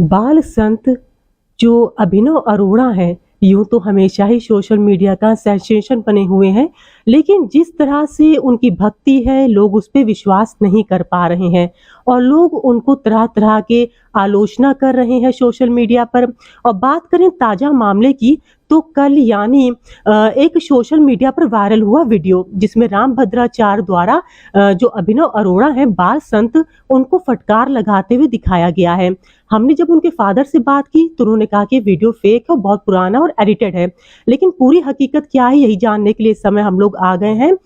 बाल संत जो अभिनव अरोड़ा हैं, यूँ तो हमेशा ही सोशल मीडिया का सेंसेशन बने हुए हैं, लेकिन जिस तरह से उनकी भक्ति है, लोग उस पे विश्वास नहीं कर पा रहे हैं और लोग उनको तरह-तरह के आलोचना कर रहे हैं सोशल मीडिया पर। और बात करें ताज़ा मामले की, तो कल यानी एक सोशल मीडिया पर वायरल हुआ वीडियो जिसमें रामभद्राचार्य द्वारा जो अभिनव अरोड़ा हैं, बाल संत, उनको फटकार लगाते हुए दिखाया गया है। हमने जब उनके फादर से बात की तो उन्होंने कहा कि वीडियो फेक है और बहुत पुराना और एडिटेड है। लेकिन पूरी हकीकत क्या है, यही जानने के लिए इस समय हम लोग आ गए हैं।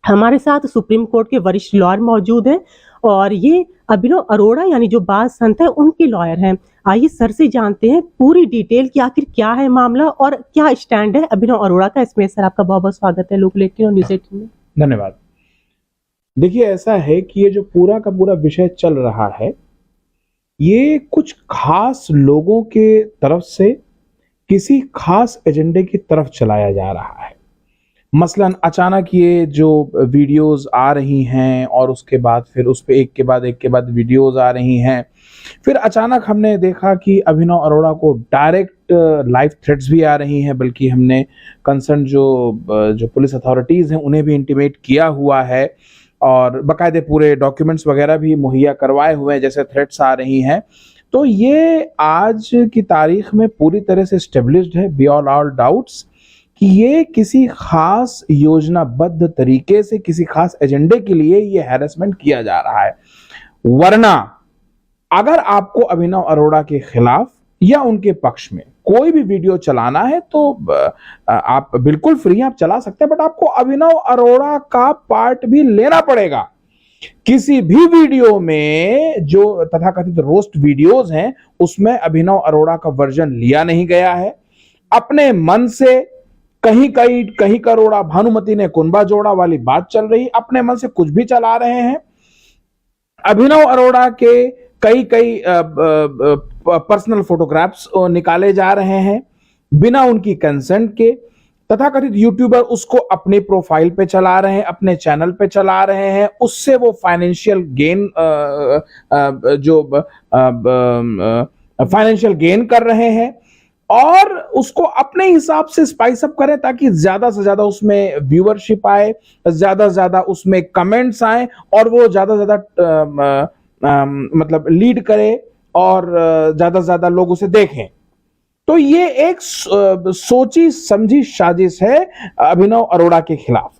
हमारे साथ सुप्रीम कोर्ट के वरिष्ठ लॉयर मौजूद हैं और ये अभिनव अरोड़ा यानी जो बाल संत है उनके लॉयर हैं। आइए सर से जानते हैं पूरी डिटेल कि आखिर क्या है मामला और क्या स्टैंड है अभिनव अरोड़ा का इसमें। सर आपका बहुत बहुत स्वागत है लोकल 18 और न्यूज़ 18 में। धन्यवाद। देखिए, ऐसा है कि ये जो पूरा का पूरा विषय चल रहा है, ये कुछ खास लोगों के तरफ से किसी खास एजेंडे की तरफ चलाया जा रहा है। मसलन अचानक ये जो वीडियोस आ रही हैं और उसके बाद फिर उस पे एक के बाद वीडियोस आ रही हैं। फिर अचानक हमने देखा कि अभिनव अरोड़ा को डायरेक्ट लाइव थ्रेट्स भी आ रही हैं, बल्कि हमने कंसर्न जो पुलिस अथॉरिटीज़ हैं उन्हें भी इंटीमेट किया हुआ है और बाकायदे पूरे डॉक्यूमेंट्स वगैरह भी मुहैया करवाए हुए हैं जैसे थ्रेट्स आ रही हैं। तो ये आज की तारीख में पूरी तरह से एस्टेब्लिश्ड है बियॉन्ड ऑल डाउट्स कि ये किसी खास योजनाबद्ध तरीके से किसी खास एजेंडे के लिए ये हैरेसमेंट किया जा रहा है। वरना अगर आपको अभिनव अरोड़ा के खिलाफ या उनके पक्ष में कोई भी वीडियो चलाना है तो आप बिल्कुल फ्री हैं, आप चला सकते हैं, बट आपको अभिनव अरोड़ा का पार्ट भी लेना पड़ेगा। किसी भी वीडियो में जो तथाकथित रोस्ट वीडियोस हैं उसमें अभिनव अरोड़ा का वर्जन लिया नहीं गया है। अपने मन से कहीं करोड़ा भानुमति ने कुंभा जोड़ा वाली बात चल रही, अपने मन से कुछ भी चला रहे हैं। अभिनव अरोड़ा के कई पर्सनल फोटोग्राफ्स निकाले जा रहे हैं बिना उनकी कंसेंट के। तथाकथित यूट्यूबर उसको अपने प्रोफाइल पे चला रहे हैं, अपने चैनल पे चला रहे हैं, उससे वो फाइनेंशियल गेन कर रहे हैं और उसको अपने हिसाब से स्पाइस अप करें ताकि ज्यादा से ज्यादा उसमें व्यूअरशिप आए, ज्यादा से ज्यादा उसमें कमेंट्स आए और वो ज्यादा से ज्यादा मतलब लीड करे और ज्यादा से ज्यादा लोग उसे देखें। तो ये एक सोची समझी साजिश है अभिनव अरोड़ा के खिलाफ।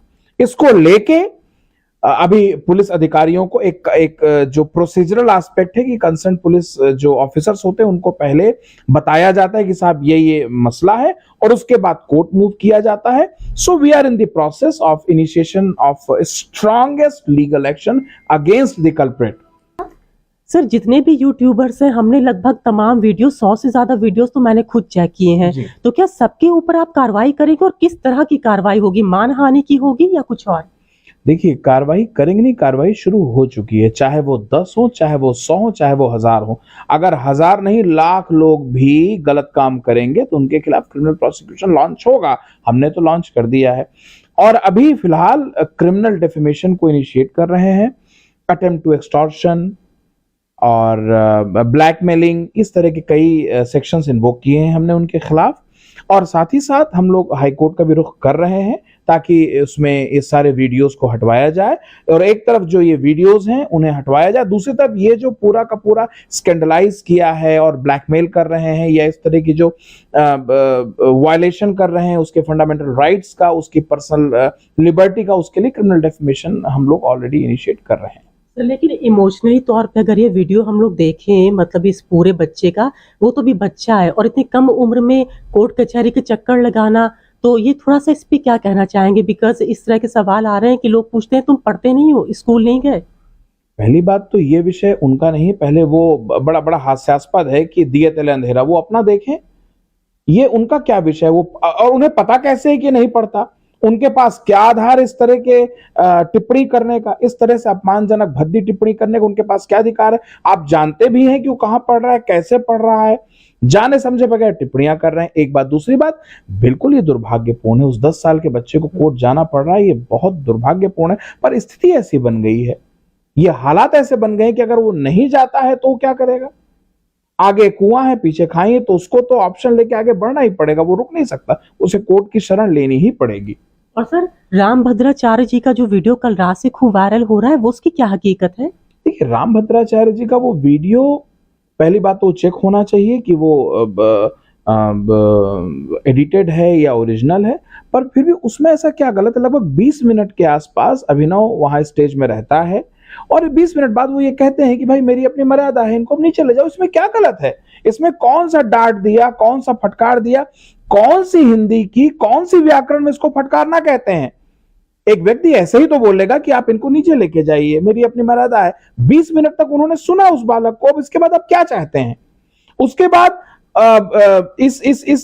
इसको लेके अभी पुलिस अधिकारियों को एक जो प्रोसीजरल एस्पेक्ट है कि कंसर्न पुलिस जो ऑफिसर्स होते हैं उनको पहले बताया जाता है कि साहब ये मसला है और उसके बाद कोर्ट मूव किया जाता है। So we are in the process of initiation of strongest legal action against the culprit. Sir जितने भी यूट्यूबर्स हैं हमने लगभग तमाम वीडियो 100 से ज्यादा वीडियोस तो मैंने खुद चेक किए हैं। तो क्या सबके ऊपर आप कार्रवाई करेंगे और किस तरह की कार्रवाई होगी, मानहानि की होगी या कुछ और? देखिए, कार्रवाई करेंगे नहीं, कार्रवाई शुरू हो चुकी है। चाहे वो 10 हो, चाहे वो 100 हो, चाहे वो 1000 हो। अगर 1000 नहीं लाख लोग भी गलत काम करेंगे तो उनके खिलाफ क्रिमिनल प्रोसिक्यूशन लॉन्च होगा। हमने तो लॉन्च कर दिया है और अभी फिलहाल क्रिमिनल डेफेमेशन को इनिशिएट कर रहे हैं, अटेम्प्ट टू एक्सटॉर्शन और ब्लैकमेलिंग, इस तरह के कई सेक्शंस इन्वोक किए हैं हमने उनके खिलाफ। और साथ ही साथ हम लोग हाई कोर्ट का भी रुख कर रहे हैं ताकि उसमें इस सारे वीडियोस को हटवाया जाए और एक तरफ जो ये वीडियोस हैं उन्हें हटवाया जाए, दूसरी तरफ ये जो पूरा का पूरा स्कैंडलाइज किया है और ब्लैकमेल कर रहे हैं या इस तरह की जो वायलेशन कर रहे हैं उसके फंडामेंटल राइट्स का, उसकी पर्सनल लिबर्टी का, उसके लिए क्रिमिनल डेफेमेशन हम लोग ऑलरेडी इनिशिएट कर रहे हैं। लेकिन इमोशनली तौर पे अगर ये वीडियो हम लोग देखें, मतलब इस पूरे बच्चे का, वो तो भी बच्चा है और इतनी कम उम्र में कोर्ट कचहरी के चक्कर लगाना, तो ये थोड़ा सा इस पे क्या कहना चाहेंगे? बिकॉज इस तरह के सवाल आ रहे हैं कि लोग पूछते हैं तुम पढ़ते नहीं हो, स्कूल नहीं गए। पहली बात तो ये विषय उनका नहीं, पहले वो बड़ा हास्यास्पद है कि दिए तले अंधेरा, वो अपना देखें। ये उनका क्या विषय है वो, और उन्हें पता कैसे है कि नहीं पढ़ता? उनके पास क्या आधार इस तरह के टिप्पणी करने का, इस तरह से अपमानजनक भद्दी टिप्पणी करने का उनके पास क्या अधिकार है? आप जानते भी हैं कि वो कहां पढ़ रहा है, कैसे पढ़ रहा है, जाने समझे बगैर टिप्पणियां कर रहे हैं। एक बात। दूसरी बात, बिल्कुल ये दुर्भाग्यपूर्ण है, उस 10 साल के बच्चे को कोर्ट जाना पड़ रहा है, ये बहुत दुर्भाग्यपूर्ण है। पर स्थिति ऐसी बन गई है, ये हालात ऐसे बन गए हैं कि अगर वो नहीं जाता है तो वो क्या करेगा? आगे कुआं है पीछे खाई है, तो उसको तो ऑप्शन लेके आगे बढ़ना ही पड़ेगा, वो रुक नहीं सकता, उसे कोर्ट की शरण लेनी ही पड़ेगी। और सर, रामभद्राचार्य जी का जो वीडियो कल रात से खूब वायरल हो रहा है, वो उसकी क्या हकीकत है? देखिए, रामभद्राचार्य जी का वो वीडियो, पहली बात तो चेक होना चाहिए कि वो एडिटेड है या ओरिजिनल है, पर फिर भी उसमें ऐसा क्या गलत है? लगभग 20 मिनट के आसपास अभिनव वहां स्टेज में रहता है और 20 मिनट बाद वो ये कहते हैं कि भाई मेरी अपनी मर्यादा है, इनको अब नीचे ले जाओ। इसमें क्या गलत है? इसमें कौन सा डांट दिया, कौन सा फटकार दिया, कौन सी हिंदी की, कौन सी व्याकरण में इसको फटकारना कहते हैं? एक व्यक्ति ऐसे ही तो बोलेगा कि आप इनको नीचे लेके जाइए, मेरी अपनी मर्यादा है। 20 मिनट तक उन्होंने सुना उस बालक को, अब इसके बाद आप क्या चाहते हैं? उसके बाद इस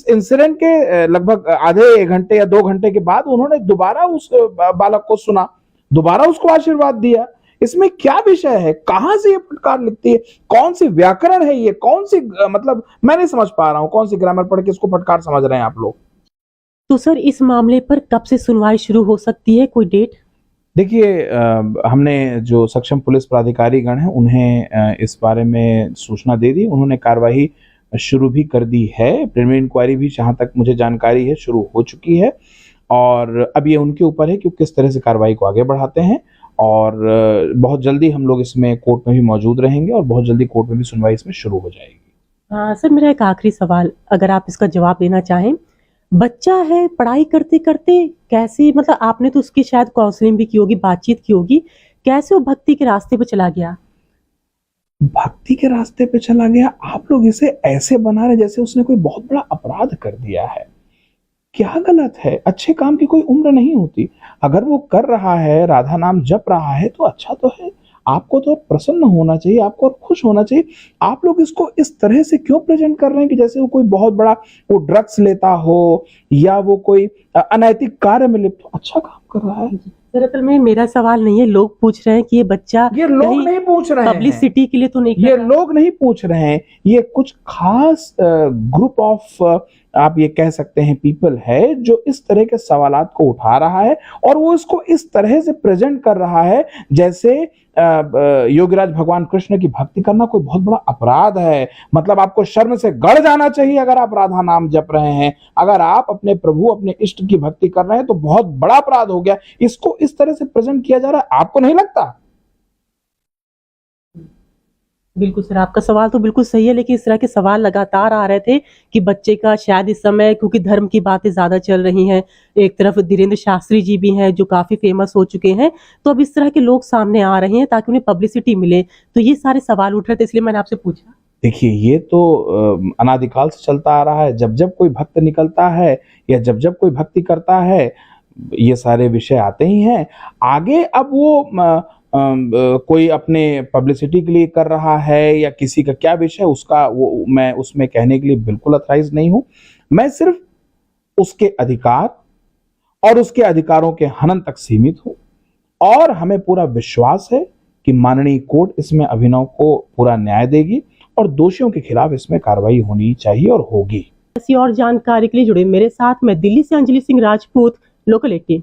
इंसिडेंट के लगभग आधे 1 घंटे या 2 घंटे के बाद उन्होंने दोबारा उस बालक को सुना, दोबारा उसको आशीर्वाद दिया। इसमें क्या विषय है? कहां से ये फटकार लिखती है? कौन सी व्याकरण है ये? कौन सी मतलब मैं नहीं समझ पा रहा हूं, कौन सी ग्रामर पढ़ के इसको फटकार समझ रहे हैं आप लोग? तो सर, इस मामले पर कब से सुनवाई शुरू हो सकती है, कोई डेट? देखिए, हमने जो सक्षम पुलिस प्राधिकारी गण हैं उन्हें इस बारे में सूचना दे दी, उन्होंने कार्यवाही शुरू भी कर दी है। प्रिलिमिनरी इंक्वायरी भी, जहां तक मुझे जानकारी है, शुरू हो चुकी है और अब ये उनके ऊपर है कि किस तरह से कार्रवाई को आगे बढ़ाते हैं। और बहुत जल्दी हम लोग इसमें कोर्ट में भी मौजूद रहेंगे और बहुत जल्दी कोर्ट में भी सुनवाई इसमें शुरू हो जाएगी। सर, मेरा एक आखिरी सवाल, अगर आप इसका जवाब देना चाहें। बच्चा है, पढ़ाई करते करते कैसे, मतलब आपने तो उसकी शायद काउंसलिंग भी की होगी, बातचीत की होगी, कैसे वो भक्ति के रास्ते पे चला गया? भक्ति के रास्ते पे चला गया? आप लोग इसे ऐसे बना रहे जैसे उसने कोई बहुत बड़ा अपराध कर दिया है। क्या गलत है? अच्छे काम की कोई उम्र नहीं होती। अगर वो कर रहा है, राधा नाम जप रहा है, तो अच्छा तो है। आपको तो प्रसन्न होना चाहिए, आपको और खुश होना चाहिए। आप लोग इसको इस तरह से क्यों प्रेजेंट कर रहे हैं कि जैसे वो कोई बहुत बड़ा वो ड्रग्स लेता हो या वो कोई अनैतिक कार्य में लिप्त हो? अच्छा काम कर रहा है। दरअसल में मेरा सवाल नहीं है, लोग पूछ रहे हैं कि ये बच्चा, ये लोग नहीं पूछ रहे हैं, पब्लिसिटी के लिए तो नहीं ये लोग नहीं पूछ रहे हैं, ये कुछ खास ग्रुप ऑफ आप ये कह सकते हैं पीपल है जो इस तरह के सवालात को उठा रहा है और वो इसको इस तरह से प्रेजेंट कर रहा है जैसे योगीराज भगवान कृष्ण की भक्ति करना कोई बहुत बड़ा अपराध है। मतलब आपको शर्म से गड़ जाना चाहिए अगर आप राधा नाम जप रहे हैं, अगर आप अपने प्रभु, अपने इष्ट की भक्ति कर रहे हैं तो बहुत बड़ा अपराध हो गया। इसको इस तरह से प्रेजेंट किया जा रहा है, आपको नहीं लगता? बिल्कुल सर, आपका सवाल तो बिल्कुल सही है, लेकिन इस तरह के सवाल लगातार आ रहे थे कि बच्चे का शायद इस समय, क्योंकि धर्म की बातें ज़्यादा चल रही हैं, एक तरफ धीरेन्द्र शास्त्री जी भी हैं जो काफ़ी फेमस हो चुके हैं, तो अब इस तरह के लोग सामने आ रहे हैं ताकि उन्हें पब्लिसिटी मिले, तो ये सारे सवाल उठ रहे थे, इसलिए मैंने आपसे पूछा। देखिए, ये तो अनादिकाल से चलता आ रहा है। जब जब कोई भक्त निकलता है या जब जब कोई भक्ति करता है, ये सारे विषय आते ही हैं। आगे अब वो कोई अपने पब्लिसिटी के लिए कर रहा है या किसी का क्या विषय, उसका वो मैं उसमें कहने के लिए बिल्कुल अथराइज नहीं हूं। मैं सिर्फ उसके अधिकार और उसके अधिकारों के हनन तक सीमित हूं और हमें पूरा विश्वास है कि माननीय कोर्ट इसमें अभिनव को पूरा न्याय देगी और दोषियों के खिलाफ इसमें कार्रवाई होनी चाहिए और होगी। ऐसी और जानकारी के लिए जुड़े मेरे साथ, मैं दिल्ली से अंजलि सिंह राजपूत, लोकल 18।